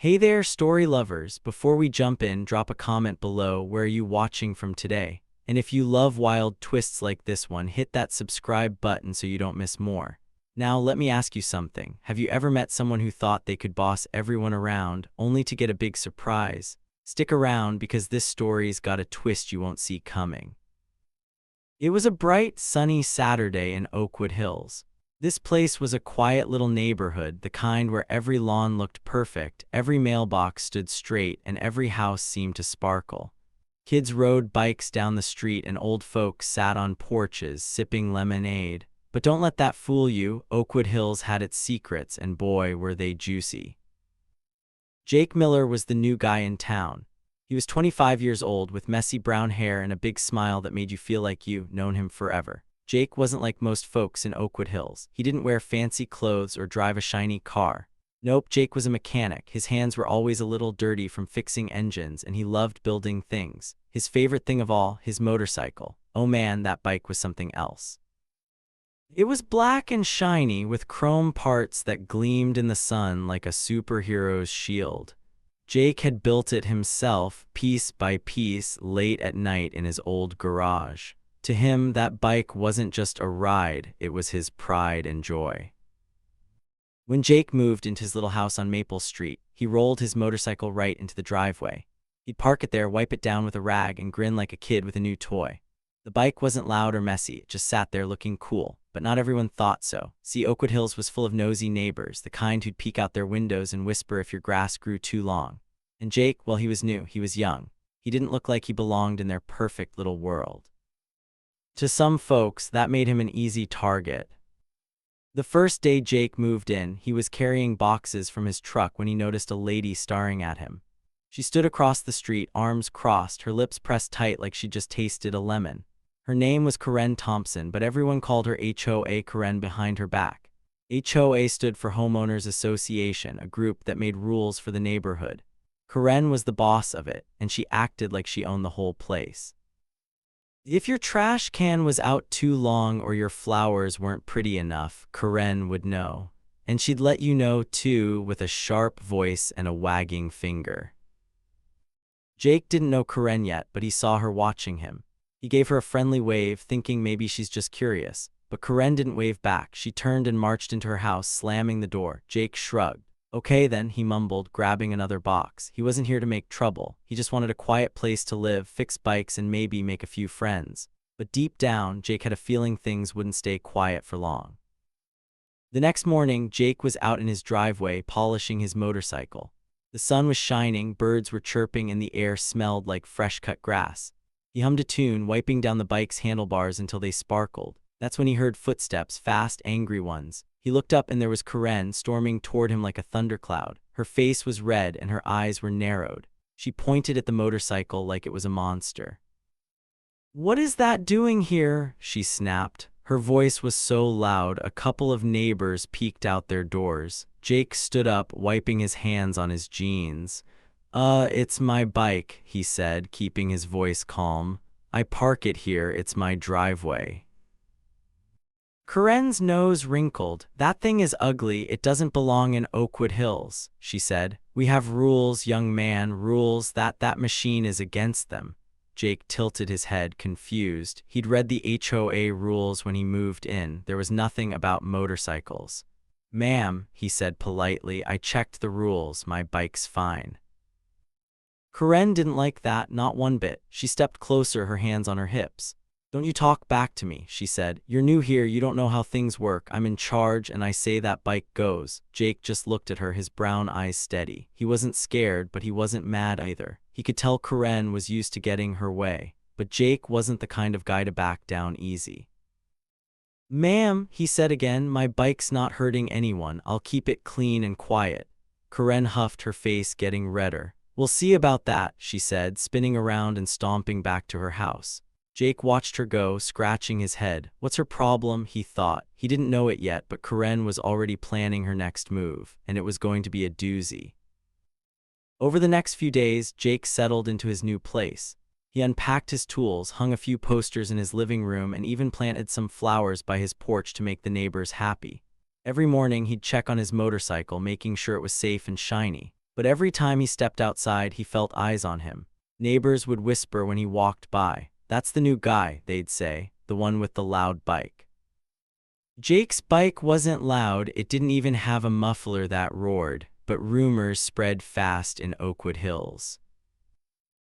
Hey there, story lovers. Before we jump in, drop a comment below where are you watching from today. And if you love wild twists like this one, hit that subscribe button so you don't miss more. Now, let me ask you something. Have you ever met someone who thought they could boss everyone around, only to get a big surprise? Stick around because this story's got a twist you won't see coming. It was a bright, sunny Saturday in Oakwood Hills. This place was a quiet little neighborhood, the kind where every lawn looked perfect, every mailbox stood straight, and every house seemed to sparkle. Kids rode bikes down the street and old folks sat on porches, sipping lemonade. But don't let that fool you, Oakwood Hills had its secrets, and boy, were they juicy. Jake Miller was the new guy in town. He was 25 years old, with messy brown hair and a big smile that made you feel like you'd known him forever. Jake wasn't like most folks in Oakwood Hills. He didn't wear fancy clothes or drive a shiny car. Nope, Jake was a mechanic. His hands were always a little dirty from fixing engines, and he loved building things. His favorite thing of all, his motorcycle. Oh man, that bike was something else. It was black and shiny, with chrome parts that gleamed in the sun like a superhero's shield. Jake had built it himself, piece by piece, late at night in his old garage. To him, that bike wasn't just a ride, it was his pride and joy. When Jake moved into his little house on Maple Street, he rolled his motorcycle right into the driveway. He'd park it there, wipe it down with a rag, and grin like a kid with a new toy. The bike wasn't loud or messy, it just sat there looking cool, but not everyone thought so. See, Oakwood Hills was full of nosy neighbors, the kind who'd peek out their windows and whisper if your grass grew too long. And Jake, well, he was new, he was young. He didn't look like he belonged in their perfect little world. To some folks, that made him an easy target. The first day Jake moved in, he was carrying boxes from his truck when he noticed a lady staring at him. She stood across the street, arms crossed, her lips pressed tight like she'd just tasted a lemon. Her name was Karen Thompson, but everyone called her HOA Karen behind her back. HOA stood for Homeowners Association, a group that made rules for the neighborhood. Karen was the boss of it, and she acted like she owned the whole place. If your trash can was out too long or your flowers weren't pretty enough, Karen would know. And she'd let you know too, with a sharp voice and a wagging finger. Jake didn't know Karen yet, but he saw her watching him. He gave her a friendly wave, thinking maybe she's just curious. But Karen didn't wave back. She turned and marched into her house, slamming the door. Jake shrugged. Okay then, he mumbled, grabbing another box. He wasn't here to make trouble. He just wanted a quiet place to live, fix bikes, and maybe make a few friends. But deep down, Jake had a feeling things wouldn't stay quiet for long. The next morning, Jake was out in his driveway, polishing his motorcycle. The sun was shining, birds were chirping, and the air smelled like fresh-cut grass. He hummed a tune, wiping down the bike's handlebars until they sparkled. That's when he heard footsteps, fast, angry ones. He looked up and there was Karen storming toward him like a thundercloud. Her face was red and her eyes were narrowed. She pointed at the motorcycle like it was a monster. "What is that doing here?" she snapped. Her voice was so loud, a couple of neighbors peeked out their doors. Jake stood up, wiping his hands on his jeans. It's my bike," he said, keeping his voice calm. "I park it here, it's my driveway." Karen's nose wrinkled. "That thing is ugly, it doesn't belong in Oakwood Hills," she said. "We have rules, young man, rules that machine is against them." Jake tilted his head, confused. He'd read the HOA rules when he moved in. There was nothing about motorcycles. "Ma'am," he said politely, "I checked the rules, my bike's fine." Karen didn't like that, not one bit. She stepped closer, her hands on her hips. "Don't you talk back to me," she said. "You're new here, you don't know how things work. I'm in charge and I say that bike goes." Jake just looked at her, his brown eyes steady. He wasn't scared, but he wasn't mad either. He could tell Karen was used to getting her way. But Jake wasn't the kind of guy to back down easy. "Ma'am," he said again, "my bike's not hurting anyone. I'll keep it clean and quiet." Karen huffed, her face getting redder. "We'll see about that," she said, spinning around and stomping back to her house. Jake watched her go, scratching his head. What's her problem, he thought. He didn't know it yet, but Karen was already planning her next move, and it was going to be a doozy. Over the next few days, Jake settled into his new place. He unpacked his tools, hung a few posters in his living room, and even planted some flowers by his porch to make the neighbors happy. Every morning, he'd check on his motorcycle, making sure it was safe and shiny. But every time he stepped outside, he felt eyes on him. Neighbors would whisper when he walked by. "That's the new guy," they'd say, "the one with the loud bike." Jake's bike wasn't loud, it didn't even have a muffler that roared, but rumors spread fast in Oakwood Hills.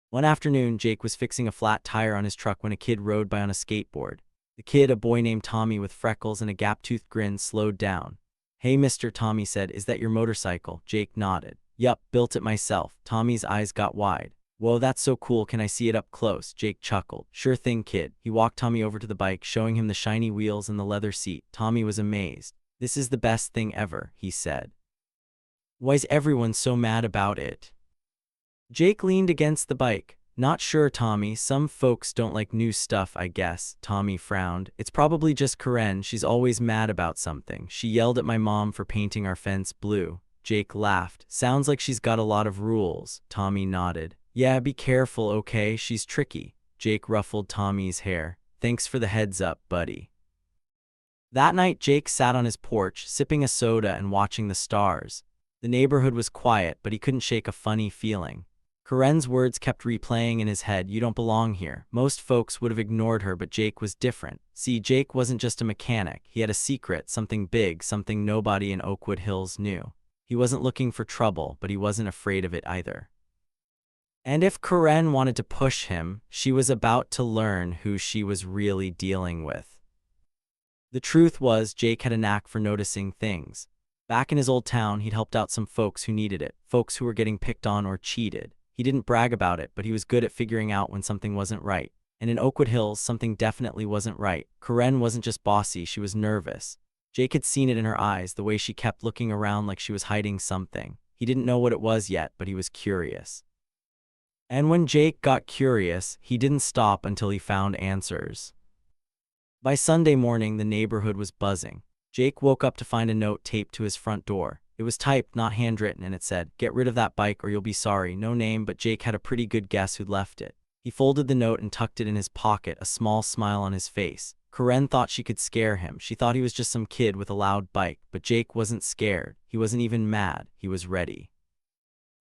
One afternoon, Jake was fixing a flat tire on his truck when a kid rode by on a skateboard. The kid, a boy named Tommy with freckles and a gap-toothed grin, slowed down. "Hey, mister," Tommy said, "is that your motorcycle?" Jake nodded. "Yup, built it myself." Tommy's eyes got wide. "Whoa, that's so cool, can I see it up close?" Jake chuckled. "Sure thing, kid." He walked Tommy over to the bike, showing him the shiny wheels and the leather seat. Tommy was amazed. "This is the best thing ever," he said. "Why's everyone so mad about it?" Jake leaned against the bike. "Not sure, Tommy. Some folks don't like new stuff, I guess." Tommy frowned. "It's probably just Karen. She's always mad about something. She yelled at my mom for painting our fence blue." Jake laughed. "Sounds like she's got a lot of rules." Tommy nodded. "Yeah, be careful, okay? She's tricky." Jake ruffled Tommy's hair. "Thanks for the heads up, buddy." That night, Jake sat on his porch, sipping a soda and watching the stars. The neighborhood was quiet, but he couldn't shake a funny feeling. Karen's words kept replaying in his head. "You don't belong here." Most folks would have ignored her, but Jake was different. See, Jake wasn't just a mechanic. He had a secret, something big, something nobody in Oakwood Hills knew. He wasn't looking for trouble, but he wasn't afraid of it either. And if Karen wanted to push him, she was about to learn who she was really dealing with. The truth was, Jake had a knack for noticing things. Back in his old town, he'd helped out some folks who needed it, folks who were getting picked on or cheated. He didn't brag about it, but he was good at figuring out when something wasn't right. And in Oakwood Hills, something definitely wasn't right. Karen wasn't just bossy, she was nervous. Jake had seen it in her eyes, the way she kept looking around like she was hiding something. He didn't know what it was yet, but he was curious. And when Jake got curious, he didn't stop until he found answers. By Sunday morning, the neighborhood was buzzing. Jake woke up to find a note taped to his front door. It was typed, not handwritten, and it said, "Get rid of that bike or you'll be sorry." No name, but Jake had a pretty good guess who'd left it. He folded the note and tucked it in his pocket, a small smile on his face. Karen thought she could scare him. She thought he was just some kid with a loud bike, but Jake wasn't scared. He wasn't even mad. He was ready.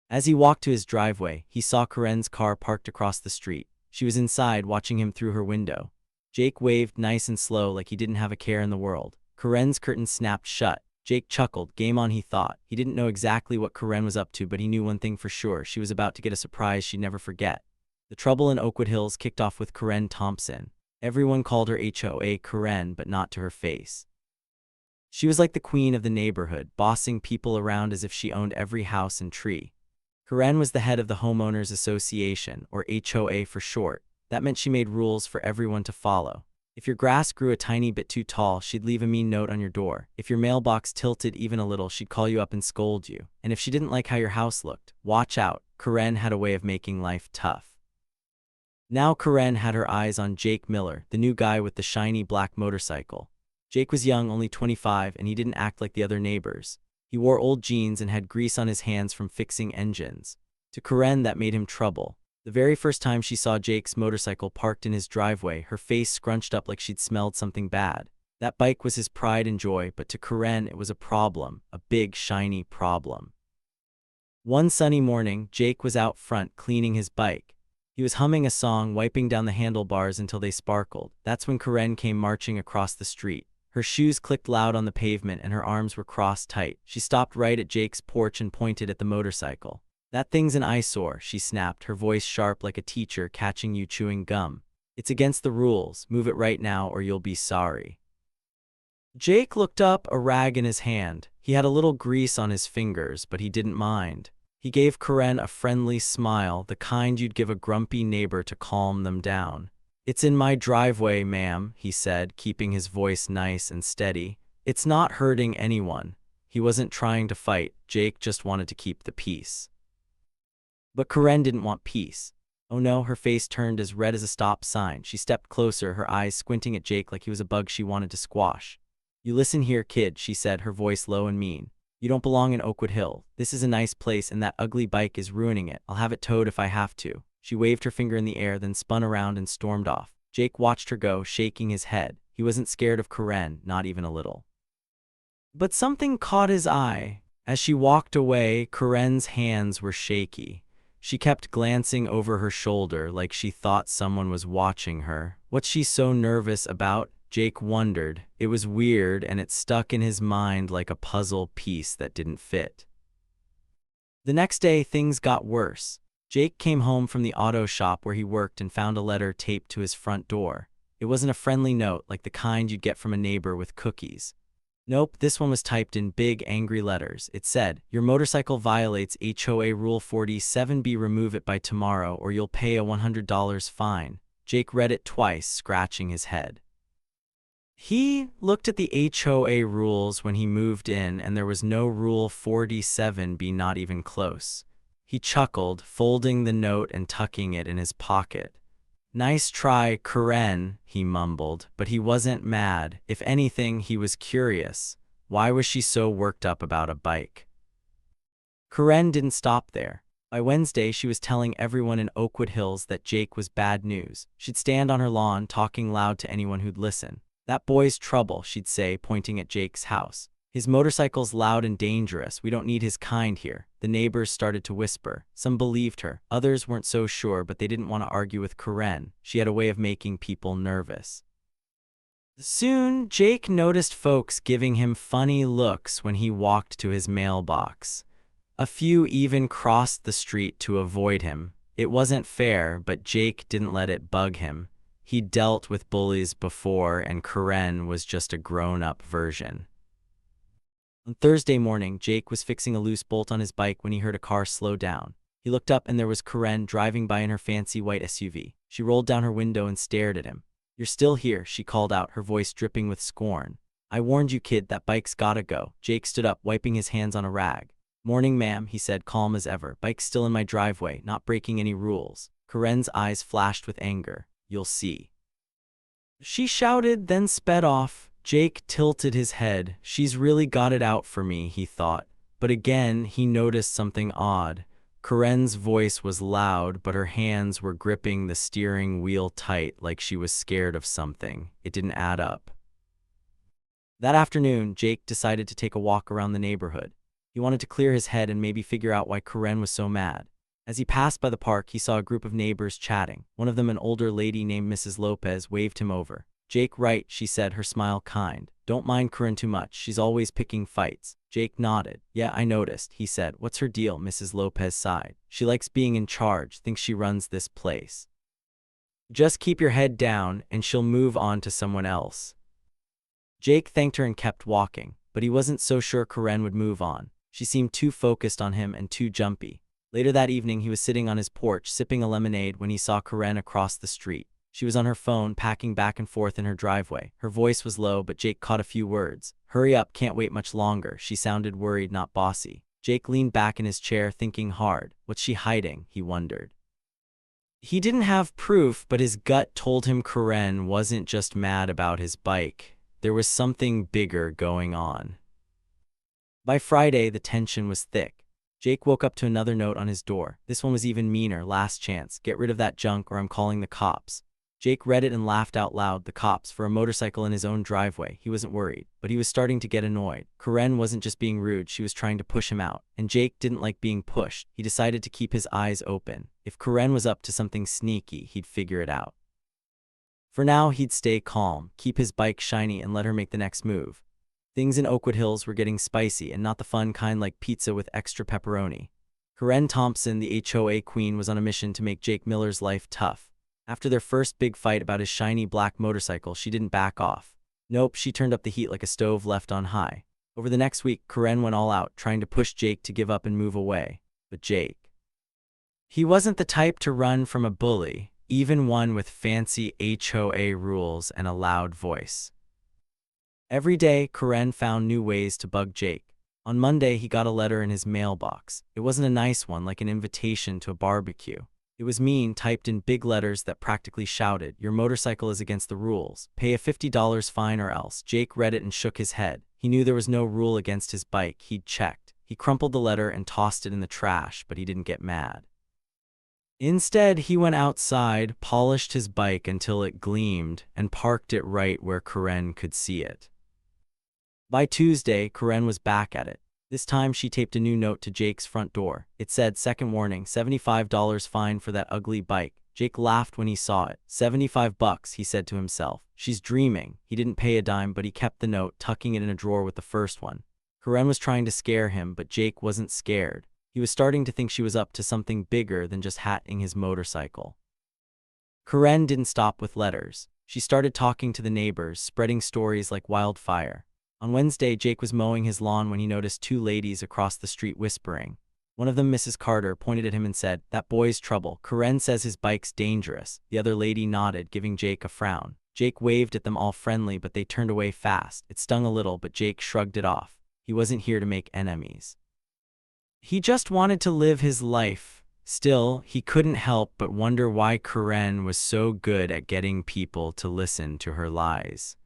As he walked to his driveway, he saw Karen's car parked across the street. She was inside, watching him through her window. Jake waved nice and slow like he didn't have a care in the world. Karen's curtain snapped shut. Jake chuckled. Game on, he thought. He didn't know exactly what Karen was up to, but he knew one thing for sure. She was about to get a surprise she'd never forget. The trouble in Oakwood Hills kicked off with Karen Thompson. Everyone called her HOA Karen, but not to her face. She was like the queen of the neighborhood, bossing people around as if she owned every house and tree. Karen was the head of the Homeowners Association, or HOA for short. That meant she made rules for everyone to follow. If your grass grew a tiny bit too tall, she'd leave a mean note on your door. If your mailbox tilted even a little, she'd call you up and scold you. And if she didn't like how your house looked, watch out. Karen had a way of making life tough. Now Karen had her eyes on Jake Miller, the new guy with the shiny black motorcycle. Jake was young, only 25, and he didn't act like the other neighbors. He wore old jeans and had grease on his hands from fixing engines. To Karen, that made him trouble. The very first time she saw Jake's motorcycle parked in his driveway, her face scrunched up like she'd smelled something bad. That bike was his pride and joy, but to Karen it was a problem, a big, shiny problem. One sunny morning, Jake was out front cleaning his bike. He was humming a song, wiping down the handlebars until they sparkled. That's when Karen came marching across the street. Her shoes clicked loud on the pavement and her arms were crossed tight. She stopped right at Jake's porch and pointed at the motorcycle. "That thing's an eyesore," she snapped, her voice sharp like a teacher catching you chewing gum. "It's against the rules. Move it right now or you'll be sorry." Jake looked up, a rag in his hand. He had a little grease on his fingers, but he didn't mind. He gave Karen a friendly smile, the kind you'd give a grumpy neighbor to calm them down. "It's in my driveway, ma'am," he said, keeping his voice nice and steady. "It's not hurting anyone." He wasn't trying to fight. Jake just wanted to keep the peace. But Karen didn't want peace. Oh no, her face turned as red as a stop sign. She stepped closer, her eyes squinting at Jake like he was a bug she wanted to squash. "You listen here, kid," she said, her voice low and mean. "You don't belong in Oakwood Hill. This is a nice place and that ugly bike is ruining it. I'll have it towed if I have to." She waved her finger in the air, then spun around and stormed off. Jake watched her go, shaking his head. He wasn't scared of Karen, not even a little. But something caught his eye. As she walked away, Corinne's hands were shaky. She kept glancing over her shoulder like she thought someone was watching her. What's she so nervous about? Jake wondered. It was weird, and it stuck in his mind like a puzzle piece that didn't fit. The next day, things got worse. Jake came home from the auto shop where he worked and found a letter taped to his front door. It wasn't a friendly note like the kind you'd get from a neighbor with cookies. Nope, this one was typed in big, angry letters. It said, "Your motorcycle violates HOA Rule 47B. Remove it by tomorrow or you'll pay a $100 fine." Jake read it twice, scratching his head. He looked at the HOA rules when he moved in, and there was no Rule 47B, not even close. He chuckled, folding the note and tucking it in his pocket. "Nice try, Corinne," he mumbled, but he wasn't mad. If anything, he was curious. Why was she so worked up about a bike? Corinne didn't stop there. By Wednesday, she was telling everyone in Oakwood Hills that Jake was bad news. She'd stand on her lawn, talking loud to anyone who'd listen. "That boy's trouble," she'd say, pointing at Jake's house. "His motorcycle's loud and dangerous. We don't need his kind here." The neighbors started to whisper. Some believed her. Others weren't so sure, but they didn't want to argue with Corinne. She had a way of making people nervous. Soon, Jake noticed folks giving him funny looks when he walked to his mailbox. A few even crossed the street to avoid him. It wasn't fair, but Jake didn't let it bug him. He'd dealt with bullies before, and Corinne was just a grown-up version. On Thursday morning, Jake was fixing a loose bolt on his bike when he heard a car slow down. He looked up, and there was Corinne driving by in her fancy white SUV. She rolled down her window and stared at him. "You're still here," she called out, her voice dripping with scorn. "I warned you, kid, that bike's gotta go." Jake stood up, wiping his hands on a rag. "Morning, ma'am," he said, calm as ever. "Bike's still in my driveway, not breaking any rules." Corinne's eyes flashed with anger. "You'll see," she shouted, then sped off. Jake tilted his head. "She's really got it out for me," he thought. But again, he noticed something odd. Corinne's voice was loud, but her hands were gripping the steering wheel tight, like she was scared of something. It didn't add up. That afternoon, Jake decided to take a walk around the neighborhood. He wanted to clear his head and maybe figure out why Corinne was so mad. As he passed by the park, he saw a group of neighbors chatting. One of them, an older lady named Mrs. Lopez, waved him over. "Jake, right," she said, her smile kind. "Don't mind Corinne too much. She's always picking fights." Jake nodded. "Yeah, I noticed," he said. "What's her deal?" Mrs. Lopez sighed. "She likes being in charge, thinks she runs this place. Just keep your head down, and she'll move on to someone else." Jake thanked her and kept walking, but he wasn't so sure Corinne would move on. She seemed too focused on him and too jumpy. Later that evening, he was sitting on his porch, sipping a lemonade, when he saw Corinne across the street. She was on her phone, packing back and forth in her driveway. Her voice was low, but Jake caught a few words. "Hurry up, can't wait much longer." She sounded worried, not bossy. Jake leaned back in his chair, thinking hard. What's she hiding? He wondered. He didn't have proof, but his gut told him Corinne wasn't just mad about his bike. There was something bigger going on. By Friday, the tension was thick. Jake woke up to another note on his door. This one was even meaner. "Last chance. Get rid of that junk or I'm calling the cops." Jake read it and laughed out loud. The cops, for a motorcycle in his own driveway. He wasn't worried, but he was starting to get annoyed. Corinne wasn't just being rude, she was trying to push him out. And Jake didn't like being pushed. He decided to keep his eyes open. If Corinne was up to something sneaky, he'd figure it out. For now, he'd stay calm, keep his bike shiny, and let her make the next move. Things in Oakwood Hills were getting spicy, and not the fun kind like pizza with extra pepperoni. Corinne Thompson, the HOA queen, was on a mission to make Jake Miller's life tough. After their first big fight about his shiny black motorcycle, she didn't back off. Nope, she turned up the heat like a stove left on high. Over the next week, Corinne went all out, trying to push Jake to give up and move away. But Jake, he wasn't the type to run from a bully, even one with fancy HOA rules and a loud voice. Every day, Corinne found new ways to bug Jake. On Monday, he got a letter in his mailbox. It wasn't a nice one, like an invitation to a barbecue. It was mean, typed in big letters that practically shouted, "Your motorcycle is against the rules. Pay a $50 fine or else." Jake read it and shook his head. He knew there was no rule against his bike. He'd checked. He crumpled the letter and tossed it in the trash, but he didn't get mad. Instead, he went outside, polished his bike until it gleamed, and parked it right where Corinne could see it. By Tuesday, Corinne was back at it. This time she taped a new note to Jake's front door. It said, "Second warning, $75 fine for that ugly bike." Jake laughed when he saw it. $75, he said to himself. She's dreaming. He didn't pay a dime, but he kept the note, tucking it in a drawer with the first one. Karen was trying to scare him, but Jake wasn't scared. He was starting to think she was up to something bigger than just hatting his motorcycle. Karen didn't stop with letters. She started talking to the neighbors, spreading stories like wildfire. On Wednesday, Jake was mowing his lawn when he noticed two ladies across the street whispering. One of them, Mrs. Carter, pointed at him and said, "That boy's trouble. Karen says his bike's dangerous." The other lady nodded, giving Jake a frown. Jake waved at them all friendly, but they turned away fast. It stung a little, but Jake shrugged it off. He wasn't here to make enemies. He just wanted to live his life. Still, he couldn't help but wonder why Karen was so good at getting people to listen to her lies.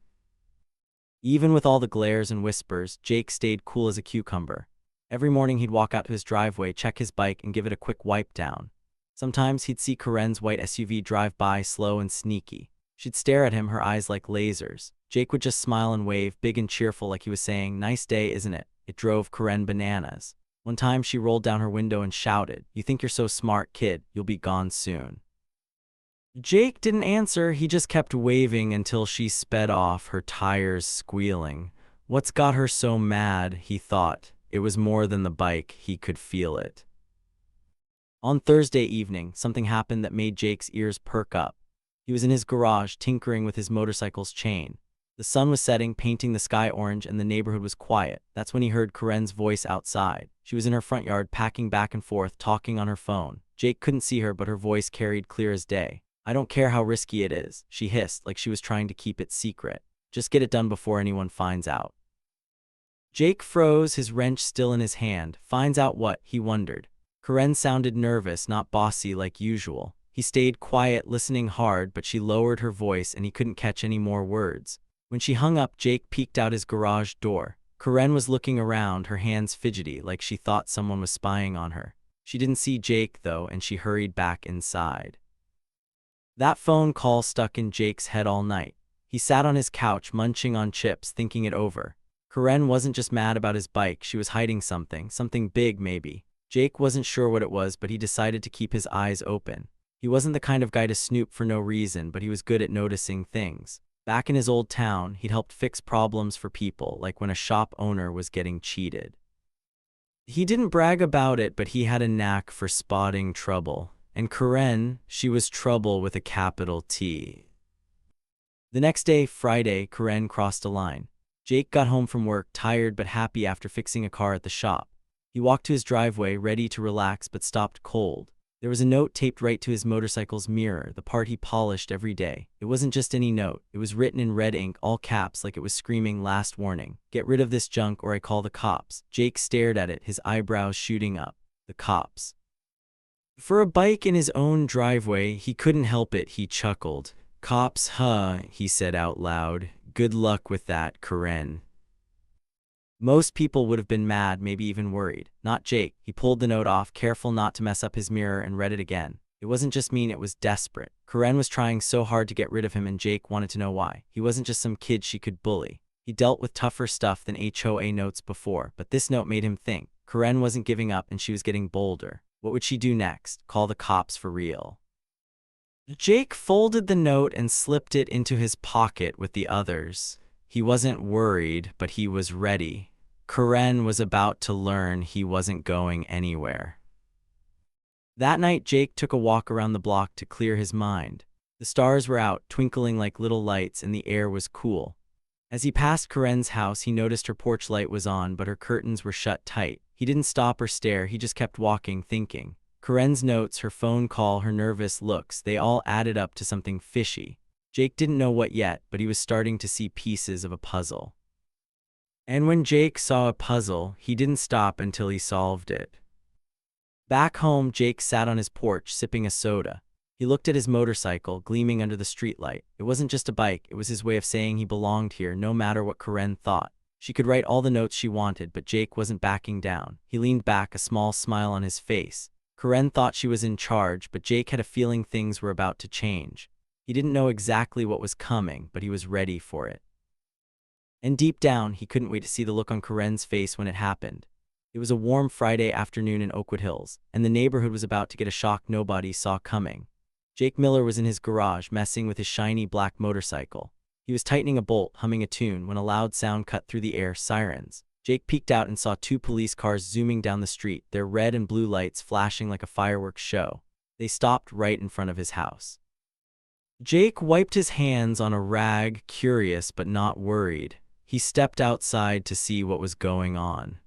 Even with all the glares and whispers, Jake stayed cool as a cucumber. Every morning he'd walk out to his driveway, check his bike, and give it a quick wipe down. Sometimes he'd see Karen's white SUV drive by, slow and sneaky. She'd stare at him, her eyes like lasers. Jake would just smile and wave, big and cheerful, like he was saying, "Nice day, isn't it?" It drove Karen bananas. One time she rolled down her window and shouted, "You think you're so smart, kid? You'll be gone soon." Jake didn't answer, he just kept waving until she sped off, her tires squealing. What's got her so mad, he thought. It was more than the bike, he could feel it. On Thursday evening, something happened that made Jake's ears perk up. He was in his garage, tinkering with his motorcycle's chain. The sun was setting, painting the sky orange, and the neighborhood was quiet. That's when he heard Karen's voice outside. She was in her front yard, packing back and forth, talking on her phone. Jake couldn't see her, but her voice carried clear as day. "I don't care how risky it is," she hissed, like she was trying to keep it secret. "Just get it done before anyone finds out." Jake froze, his wrench still in his hand. Finds out what? He wondered. Karen sounded nervous, not bossy like usual. He stayed quiet, listening hard, but she lowered her voice and he couldn't catch any more words. When she hung up, Jake peeked out his garage door. Karen was looking around, her hands fidgety, like she thought someone was spying on her. She didn't see Jake, though, and she hurried back inside. That phone call stuck in Jake's head all night. He sat on his couch, munching on chips, thinking it over. Karen wasn't just mad about his bike, she was hiding something big maybe. Jake wasn't sure what it was, but he decided to keep his eyes open. He wasn't the kind of guy to snoop for no reason, but he was good at noticing things. Back in his old town, he'd helped fix problems for people, like when a shop owner was getting cheated. He didn't brag about it, but he had a knack for spotting trouble. And Karen, she was trouble with a capital T. The next day, Friday, Karen crossed a line. Jake got home from work, tired but happy after fixing a car at the shop. He walked to his driveway, ready to relax, but stopped cold. There was a note taped right to his motorcycle's mirror, the part he polished every day. It wasn't just any note. It was written in red ink, all caps, like it was screaming, "Last warning. Get rid of this junk or I call the cops." Jake stared at it, his eyebrows shooting up. The cops. For a bike in his own driveway, he couldn't help it, he chuckled. "Cops, huh?" he said out loud. "Good luck with that, Karen." Most people would have been mad, maybe even worried. Not Jake. He pulled the note off, careful not to mess up his mirror, and read it again. It wasn't just mean, it was desperate. Karen was trying so hard to get rid of him, and Jake wanted to know why. He wasn't just some kid she could bully. He dealt with tougher stuff than HOA notes before, but this note made him think. Karen wasn't giving up, and she was getting bolder. What would she do next? Call the cops for real? Jake folded the note and slipped it into his pocket with the others. He wasn't worried, but he was ready. Karen was about to learn he wasn't going anywhere. That night, Jake took a walk around the block to clear his mind. The stars were out, twinkling like little lights, and the air was cool. As he passed Karen's house, he noticed her porch light was on, but her curtains were shut tight. He didn't stop or stare, he just kept walking, thinking. Karen's notes, her phone call, her nervous looks, they all added up to something fishy. Jake didn't know what yet, but he was starting to see pieces of a puzzle. And when Jake saw a puzzle, he didn't stop until he solved it. Back home, Jake sat on his porch, sipping a soda. He looked at his motorcycle, gleaming under the streetlight. It wasn't just a bike, it was his way of saying he belonged here, no matter what Karen thought. She could write all the notes she wanted, but Jake wasn't backing down. He leaned back, a small smile on his face. Karen thought she was in charge, but Jake had a feeling things were about to change. He didn't know exactly what was coming, but he was ready for it. And deep down, he couldn't wait to see the look on Karen's face when it happened. It was a warm Friday afternoon in Oakwood Hills, and the neighborhood was about to get a shock nobody saw coming. Jake Miller was in his garage messing with his shiny black motorcycle. He was tightening a bolt, humming a tune, when a loud sound cut through the air: sirens. Jake peeked out and saw two police cars zooming down the street, their red and blue lights flashing like a fireworks show. They stopped right in front of his house. Jake wiped his hands on a rag, curious but not worried. He stepped outside to see what was going on.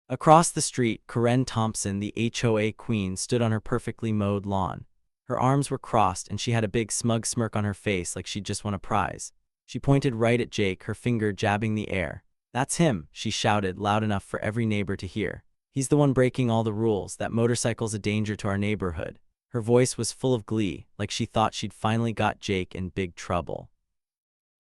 Across the street, Karen Thompson, the HOA queen, stood on her perfectly mowed lawn. Her arms were crossed, and she had a big smug smirk on her face like she'd just won a prize. She pointed right at Jake, her finger jabbing the air. "That's him," she shouted, loud enough for every neighbor to hear. "He's the one breaking all the rules. That motorcycle's a danger to our neighborhood." Her voice was full of glee, like she thought she'd finally got Jake in big trouble.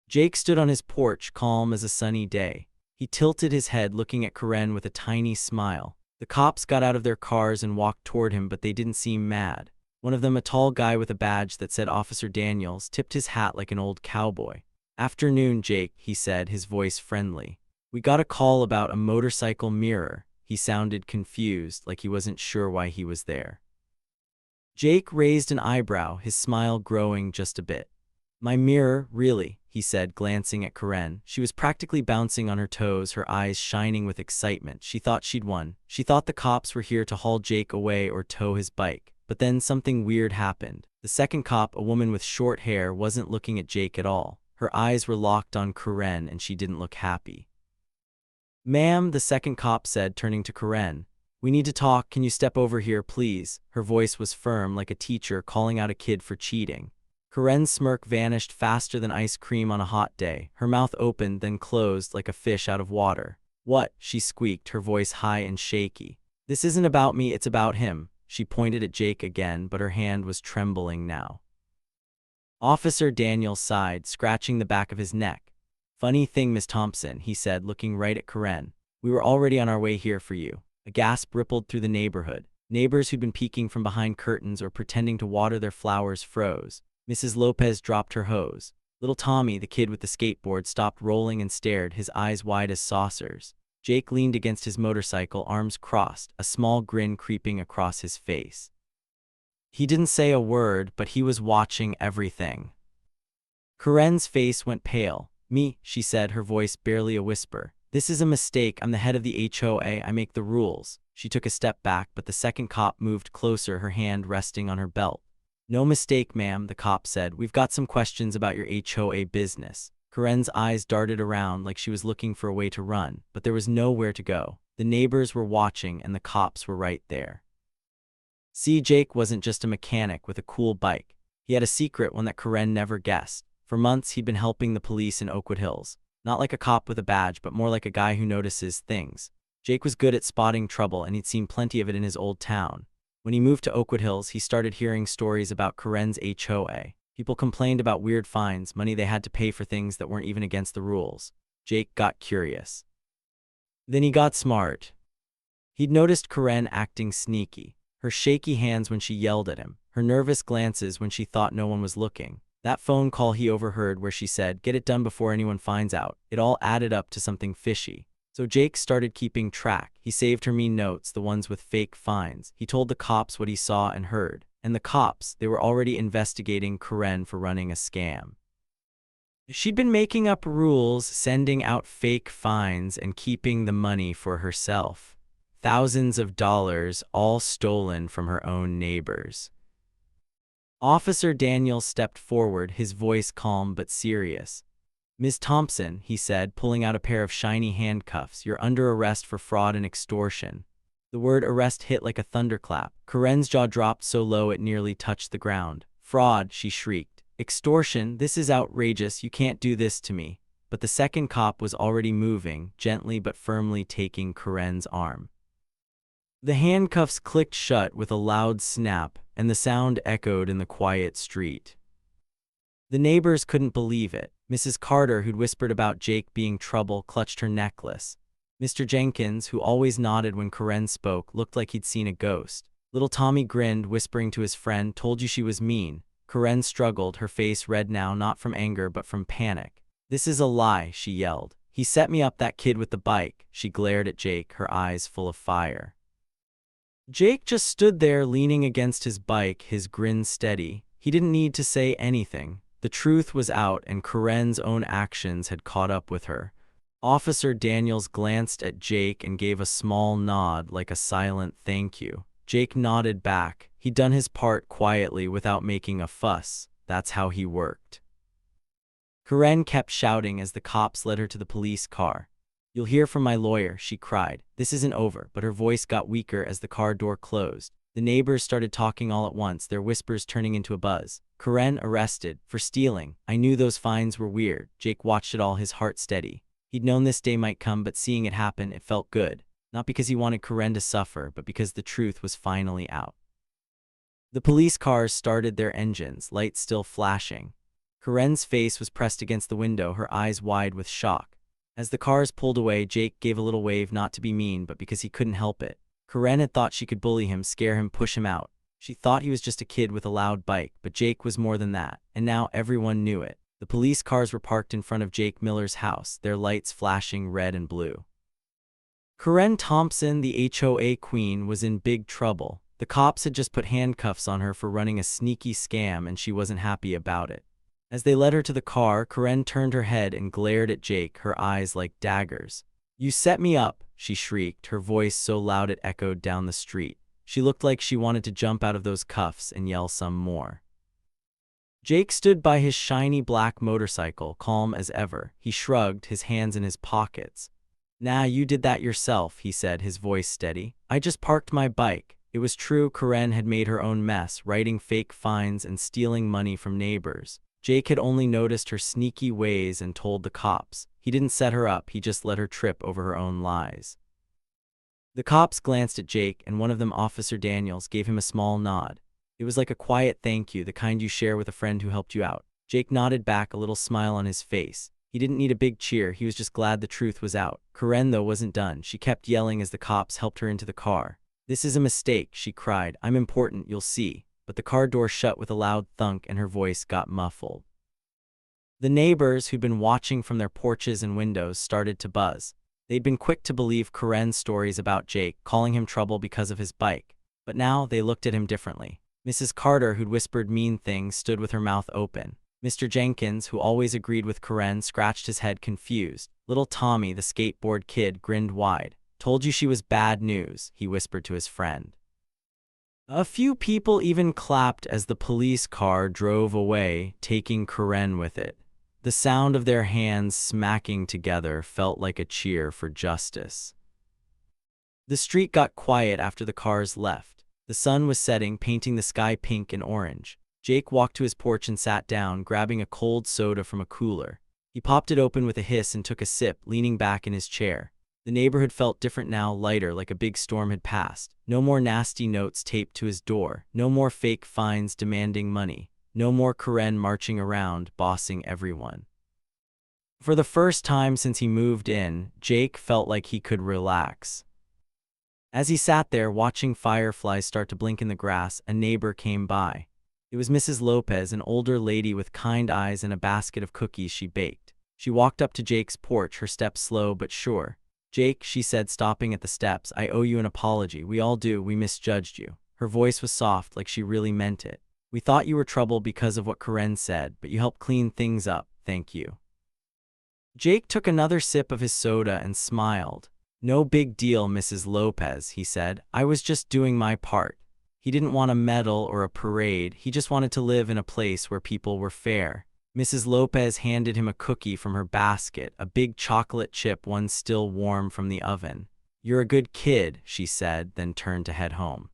Jake stood on his porch, calm as a sunny day. He tilted his head, looking at Karen with a tiny smile. The cops got out of their cars and walked toward him, but they didn't seem mad. One of them, a tall guy with a badge that said Officer Daniels, tipped his hat like an old cowboy. "Afternoon, Jake," he said, his voice friendly. "We got a call about a motorcycle mirror." He sounded confused, like he wasn't sure why he was there. Jake raised an eyebrow, his smile growing just a bit. "My mirror, really?" he said, glancing at Karen. She was practically bouncing on her toes, her eyes shining with excitement. She thought she'd won. She thought the cops were here to haul Jake away or tow his bike. But then something weird happened. The second cop, a woman with short hair, wasn't looking at Jake at all. Her eyes were locked on Karen, and she didn't look happy. "Ma'am," the second cop said, turning to Karen. "We need to talk. Can you step over here, please?" Her voice was firm, like a teacher calling out a kid for cheating. Karen's smirk vanished faster than ice cream on a hot day. Her mouth opened, then closed like a fish out of water. "What?" she squeaked, her voice high and shaky. "This isn't about me, it's about him." She pointed at Jake again, but her hand was trembling now. Officer Daniels sighed, scratching the back of his neck. "Funny thing, Miss Thompson," he said, looking right at Karen. "We were already on our way here for you." A gasp rippled through the neighborhood. Neighbors who'd been peeking from behind curtains or pretending to water their flowers froze. Mrs. Lopez dropped her hose. Little Tommy, the kid with the skateboard, stopped rolling and stared, his eyes wide as saucers. Jake leaned against his motorcycle, arms crossed, a small grin creeping across his face. He didn't say a word, but he was watching everything. Karen's face went pale. "Me," she said, her voice barely a whisper. "This is a mistake. I'm the head of the HOA. I make the rules." She took a step back, but the second cop moved closer, her hand resting on her belt. "No mistake, ma'am," the cop said. "We've got some questions about your HOA business." Karen's eyes darted around like she was looking for a way to run, but there was nowhere to go. The neighbors were watching, and the cops were right there. See, Jake wasn't just a mechanic with a cool bike. He had a secret, one that Karen never guessed. For months, he'd been helping the police in Oakwood Hills. Not like a cop with a badge, but more like a guy who notices things. Jake was good at spotting trouble, and he'd seen plenty of it in his old town. When he moved to Oakwood Hills, he started hearing stories about Karen's HOA. People complained about weird fines, money they had to pay for things that weren't even against the rules. Jake got curious. Then he got smart. He'd noticed Karen acting sneaky. Her shaky hands when she yelled at him. Her nervous glances when she thought no one was looking. That phone call he overheard where she said, "Get it done before anyone finds out." It all added up to something fishy. So Jake started keeping track. He saved her mean notes, the ones with fake fines. He told the cops what he saw and heard. And the cops, they were already investigating Karen for running a scam. She'd been making up rules, sending out fake fines, and keeping the money for herself. Thousands of dollars, all stolen from her own neighbors. Officer Daniels stepped forward, his voice calm but serious. "Ms. Thompson," he said, pulling out a pair of shiny handcuffs, "you're under arrest for fraud and extortion." The word arrest hit like a thunderclap. Karen's jaw dropped so low it nearly touched the ground. "Fraud," she shrieked. "Extortion, this is outrageous, you can't do this to me." But the second cop was already moving, gently but firmly taking Karen's arm. The handcuffs clicked shut with a loud snap, and the sound echoed in the quiet street. The neighbors couldn't believe it. Mrs. Carter, who'd whispered about Jake being trouble, clutched her necklace. Mr. Jenkins, who always nodded when Karen spoke, looked like he'd seen a ghost. Little Tommy grinned, whispering to his friend, "Told you she was mean." Karen struggled, her face red now, not from anger but from panic. "This is a lie," she yelled. He set me up, that kid with the bike. She glared at Jake, her eyes full of fire. Jake just stood there leaning against his bike, his grin steady. He didn't need to say anything. The truth was out, and Karen's own actions had caught up with her. Officer Daniels glanced at Jake and gave a small nod, like a silent thank you. Jake nodded back. He'd done his part quietly without making a fuss. That's how he worked. Karen kept shouting as the cops led her to the police car. "You'll hear from my lawyer," she cried. "This isn't over," but her voice got weaker as the car door closed. The neighbors started talking all at once, their whispers turning into a buzz. Karen arrested for stealing. I knew those fines were weird. Jake watched it all, his heart steady. He'd known this day might come, but seeing it happen, it felt good. Not because he wanted Karen to suffer, but because the truth was finally out. The police cars started their engines, lights still flashing. Karen's face was pressed against the window, her eyes wide with shock. As the cars pulled away, Jake gave a little wave, not to be mean, but because he couldn't help it. Karen had thought she could bully him, scare him, push him out. She thought he was just a kid with a loud bike, but Jake was more than that, and now everyone knew it. The police cars were parked in front of Jake Miller's house, their lights flashing red and blue. Karen Thompson, the HOA queen, was in big trouble. The cops had just put handcuffs on her for running a sneaky scam, and she wasn't happy about it. As they led her to the car, Karen turned her head and glared at Jake, her eyes like daggers. "You set me up," she shrieked, her voice so loud it echoed down the street. She looked like she wanted to jump out of those cuffs and yell some more. Jake stood by his shiny black motorcycle, calm as ever. He shrugged, his hands in his pockets. "Nah, you did that yourself," he said, his voice steady. "I just parked my bike." It was true, Karen had made her own mess, writing fake fines and stealing money from neighbors. Jake had only noticed her sneaky ways and told the cops. He didn't set her up, he just let her trip over her own lies. The cops glanced at Jake, and one of them, Officer Daniels, gave him a small nod. It was like a quiet thank you, the kind you share with a friend who helped you out. Jake nodded back, a little smile on his face. He didn't need a big cheer, he was just glad the truth was out. Karen, though, wasn't done. She kept yelling as the cops helped her into the car. "This is a mistake," she cried. "I'm important, you'll see." But the car door shut with a loud thunk and her voice got muffled. The neighbors, who'd been watching from their porches and windows, started to buzz. They'd been quick to believe Karen's stories about Jake, calling him trouble because of his bike. But now they looked at him differently. Mrs. Carter, who'd whispered mean things, stood with her mouth open. Mr. Jenkins, who always agreed with Karen, scratched his head confused. Little Tommy, the skateboard kid, grinned wide. "Told you she was bad news," he whispered to his friend. A few people even clapped as the police car drove away, taking Karen with it. The sound of their hands smacking together felt like a cheer for justice. The street got quiet after the cars left. The sun was setting, painting the sky pink and orange. Jake walked to his porch and sat down, grabbing a cold soda from a cooler. He popped it open with a hiss and took a sip, leaning back in his chair. The neighborhood felt different now, lighter, like a big storm had passed. No more nasty notes taped to his door. No more fake fines demanding money. No more Karen marching around, bossing everyone. For the first time since he moved in, Jake felt like he could relax. As he sat there watching fireflies start to blink in the grass, a neighbor came by. It was Mrs. Lopez, an older lady with kind eyes and a basket of cookies she baked. She walked up to Jake's porch, her steps slow but sure. "Jake," she said, stopping at the steps, "I owe you an apology. We all do, we misjudged you." Her voice was soft, like she really meant it. "We thought you were trouble because of what Karen said, but you helped clean things up. Thank you." Jake took another sip of his soda and smiled. "No big deal, Mrs. Lopez," he said. "I was just doing my part." He didn't want a medal or a parade, he just wanted to live in a place where people were fair. Mrs. Lopez handed him a cookie from her basket, a big chocolate chip, one still warm from the oven. "You're a good kid," she said, then turned to head home.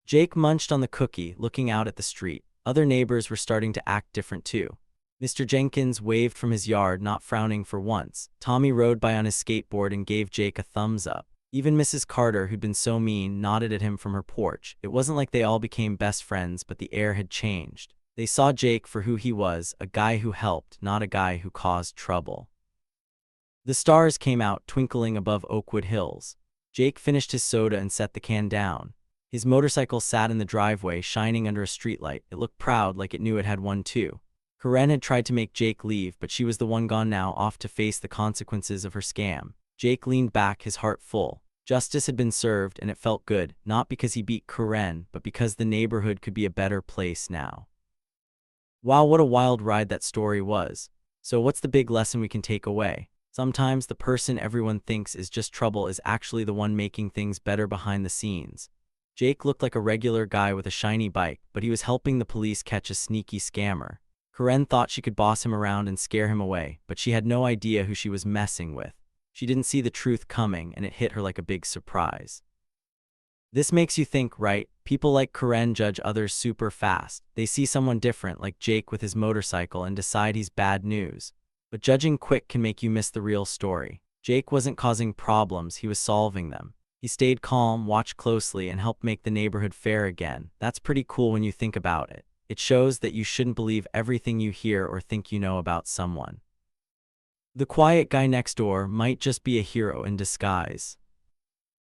Jake munched on the cookie, looking out at the street. Other neighbors were starting to act different too. Mr. Jenkins waved from his yard, not frowning for once. Tommy rode by on his skateboard and gave Jake a thumbs up. Even Mrs. Carter, who'd been so mean, nodded at him from her porch. It wasn't like they all became best friends, but the air had changed. They saw Jake for who he was, a guy who helped, not a guy who caused trouble. The stars came out, twinkling above Oakwood Hills. Jake finished his soda and set the can down. His motorcycle sat in the driveway, shining under a streetlight. It looked proud, like it knew it had one too. Karen had tried to make Jake leave, but she was the one gone now, off to face the consequences of her scam. Jake leaned back, his heart full. Justice had been served, and it felt good, not because he beat Karen, but because the neighborhood could be a better place now. Wow, what a wild ride that story was. So what's the big lesson we can take away? Sometimes the person everyone thinks is just trouble is actually the one making things better behind the scenes. Jake looked like a regular guy with a shiny bike, but he was helping the police catch a sneaky scammer. Karen thought she could boss him around and scare him away, but she had no idea who she was messing with. She didn't see the truth coming, and it hit her like a big surprise. This makes you think, right? People like Karen judge others super fast. They see someone different, like Jake with his motorcycle, and decide he's bad news. But judging quick can make you miss the real story. Jake wasn't causing problems, he was solving them. He stayed calm, watched closely, and helped make the neighborhood fair again. That's pretty cool when you think about it. It shows that you shouldn't believe everything you hear or think you know about someone. The quiet guy next door might just be a hero in disguise.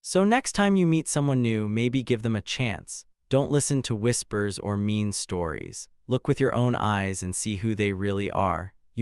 So next time you meet someone new, maybe give them a chance. Don't listen to whispers or mean stories. Look with your own eyes and see who they really are.